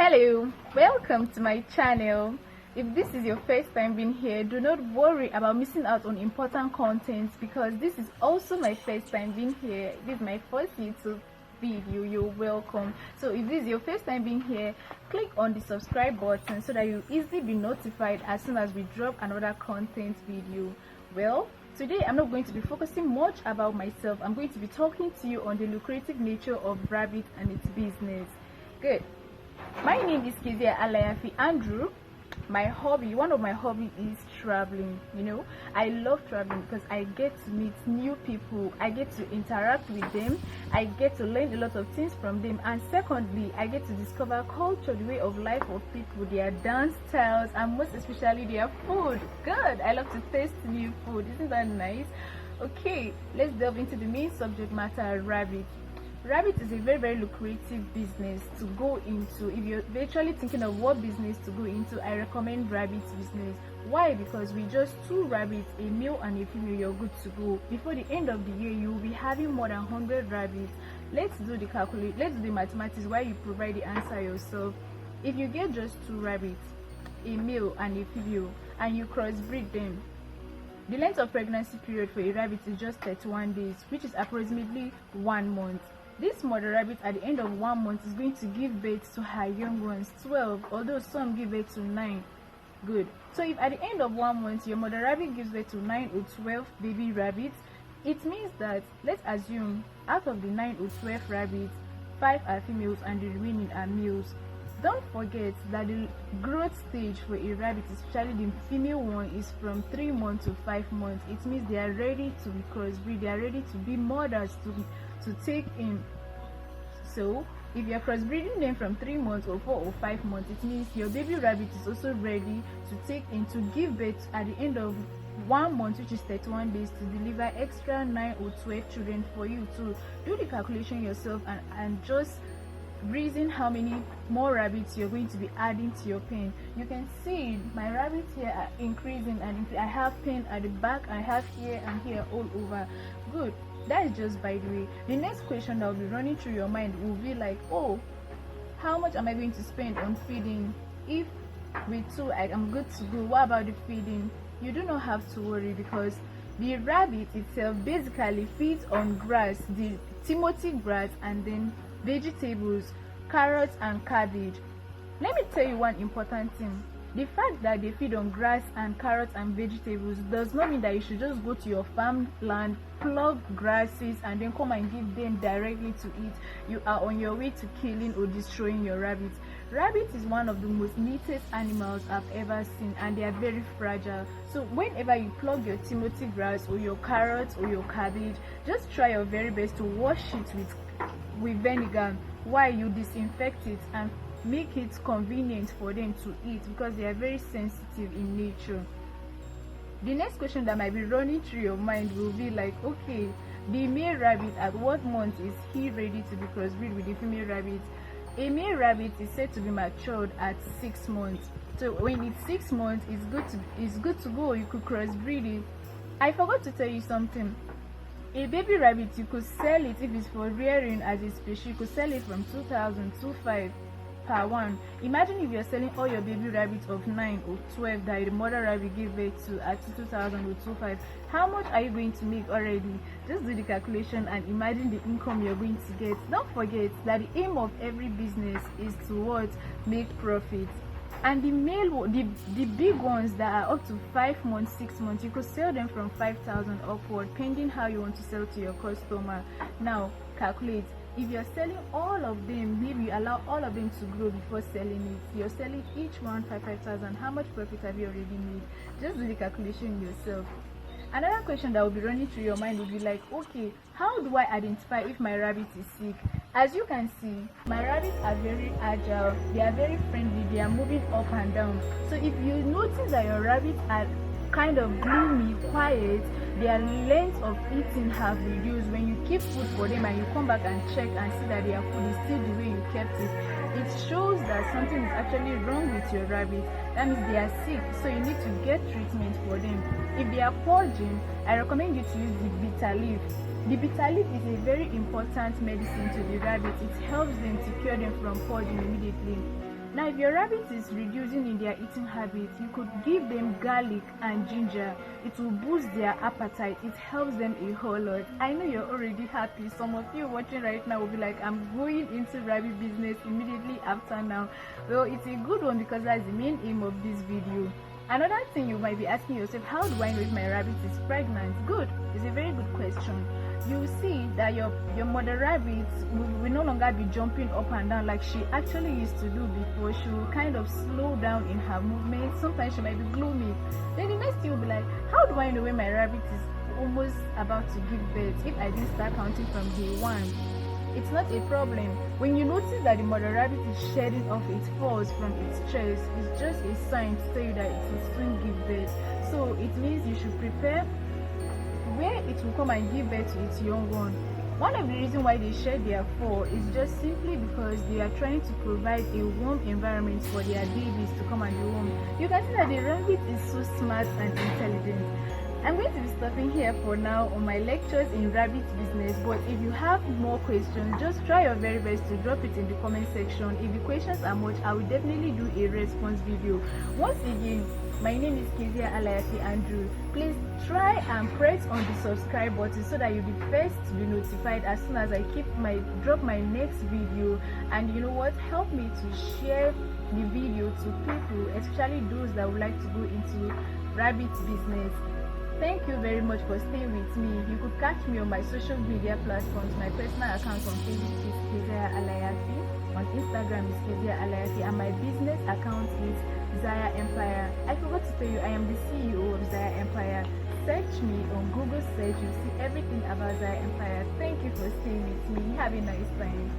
Hello, welcome to my channel. If this is your first time being here, do not worry about missing out on important content because this is also my first time being here. This is my first YouTube video. You're welcome. So if this is your first time being here, click on the subscribe button so that you'll easily be notified as soon as we drop another content video. Well, today I'm not going to be focusing much about myself. I'm going to be talking to you on the lucrative nature of rabbit and its business. Good. My name is Kezia Alayafi Andrew. One of my hobbies is traveling. I love traveling because I get to meet new people, I get to interact with them, I get to learn a lot of things from them, and secondly, I get to discover culture, the way of life of people, their dance styles, and most especially their food. Good, I love to taste new food. Isn't that nice? Okay, let's delve into the main subject matter, rabbit. Rabbit is a very lucrative business to go into. If you're virtually thinking of what business to go into, I recommend rabbit business. Why? Because with just 2 rabbits, a male and a female, you're good to go. Before the end of the year, you will be having more than 100 rabbits. Let's do the mathematics while you provide the answer yourself. If you get just 2 rabbits, a male and a female, and you crossbreed them, the length of pregnancy period for a rabbit is just 31 days, which is approximately 1 month. This mother rabbit at the end of 1 month is going to give birth to her young ones, 12, although some give birth to 9. Good. So if at the end of 1 month your mother rabbit gives birth to 9 or 12 baby rabbits, it means that, let's assume, out of the 9 or 12 rabbits, 5 are females and the remaining are males. Don't forget that the growth stage for a rabbit, especially the female one, is from 3 months to 5 months. It means they are ready to be crossbreed, they are ready to be mothers to take in. So if you're crossbreeding them from 3 months or 4 or 5 months, it means your baby rabbit is also ready to take in, to give birth at the end of 1 month, which is 31 days, to deliver extra 9 or 12 children for you to do the calculation yourself and just reason how many more rabbits you're going to be adding to your pen. You can see my rabbits here are increasing, and I have pen at the back, I have here and here all over. Good. That is just by the way. The next question that will be running through your mind will be like, oh, how much am I going to spend on feeding? If with 2 I am good to go, what about the feeding? You do not have to worry because the rabbit itself basically feeds on grass, the Timothy grass, and then vegetables, carrots and cabbage. Let me tell you one important thing. The fact that they feed on grass and carrots and vegetables does not mean that you should just go to your farmland, plug grasses, and then come and give them directly to eat. You are on your way to killing or destroying your rabbits. Rabbit is one of the most neatest animals I've ever seen, and they are very fragile. So whenever you plug your Timothy grass or your carrots or your cabbage, just try your very best to wash it with vinegar while you disinfect it and make it convenient for them to eat, because they are very sensitive in nature. The next question that might be running through your mind will be like, okay, the male rabbit, at what month is he ready to be crossbreed with the female rabbit? A male rabbit is said to be matured at 6 months. So when it's 6 months, it's good to go. You could crossbreed it. I forgot to tell you something. A baby rabbit, you could sell it if it's for rearing as a species. You could sell it from 2,000 to 5 per one. Imagine if you're selling all your baby rabbits of 9 or 12 that the mother rabbit gave birth to at 2,000 or 2,500. How much are you going to make already? Just do the calculation and imagine the income you're going to get. Don't forget that the aim of every business is to make profit. And the big ones that are up to 5 months, 6 months, you could sell them from 5,000 upward, pending how you want to sell to your customer. Now calculate. If you're selling all of them, maybe you allow all of them to grow before selling it. You're selling each one 5,000. How much profit have you already made? Just do the calculation yourself. Another question that will be running through your mind will be like, okay, how do I identify if my rabbit is sick? As you can see, my rabbits are very agile, they are very friendly, they are moving up and down. So if you notice that your rabbits are kind of gloomy, quiet, their length of eating have reduced, when you keep food for them and you come back and check and see that their food is still the way you kept it, it shows that something is actually wrong with your rabbit. That means they are sick, so you need to get treatment for them. If they are purging, I recommend you to use the bitter leaf. The bitter leaf is a very important medicine to the rabbit. It helps them to cure them from purging immediately. Now if your rabbit is reducing in their eating habits, you could give them garlic and ginger. It will boost their appetite. It helps them a whole lot. I know you're already happy. Some of you watching right now will be like, I'm going into rabbit business immediately after now. Well, it's a good one because that's the main aim of this video. Another thing you might be asking yourself, how do I know if my rabbit is pregnant? Good, it's a very good question. You will see that your mother rabbit will no longer be jumping up and down like she actually used to do before. She will kind of slow down in her movement. Sometimes she might be gloomy. Then the next thing will be like, how do I know when my rabbit is almost about to give birth if I didn't start counting from day one? It's not a problem. When you notice that the mother rabbit is shedding off its furs from its chest, it's just a sign to tell you that it will soon give birth. So it means you should prepare where it will come and give birth to its young one. One of the reasons why they shed their fur is just simply because they are trying to provide a warm environment for their babies to come and be warm. You can see that the rabbit is so smart and intelligent. I'm going to be stopping here for now on my lectures in rabbit business, but if you have more questions, just try your very best to drop it in the comment section. If the questions are much, I will definitely do a response video. Once again, my name is Kezia Alayati Andrew. Please try and press on the subscribe button so that you'll be first to be notified as soon as I drop my next video. And you know what, help me to share the video to people, especially those that would like to go into rabbit business. Thank you very much for staying with me. You could catch me on my social media platforms. My personal account on Facebook is Kezia Alayati, on Instagram is Kezia Alayati, and my business account is Zaya Empire. I forgot to tell you, I am the CEO of Zaya Empire. Search me on Google search, you'll see everything about Zaya Empire. Thank you for staying with me. Have a nice time.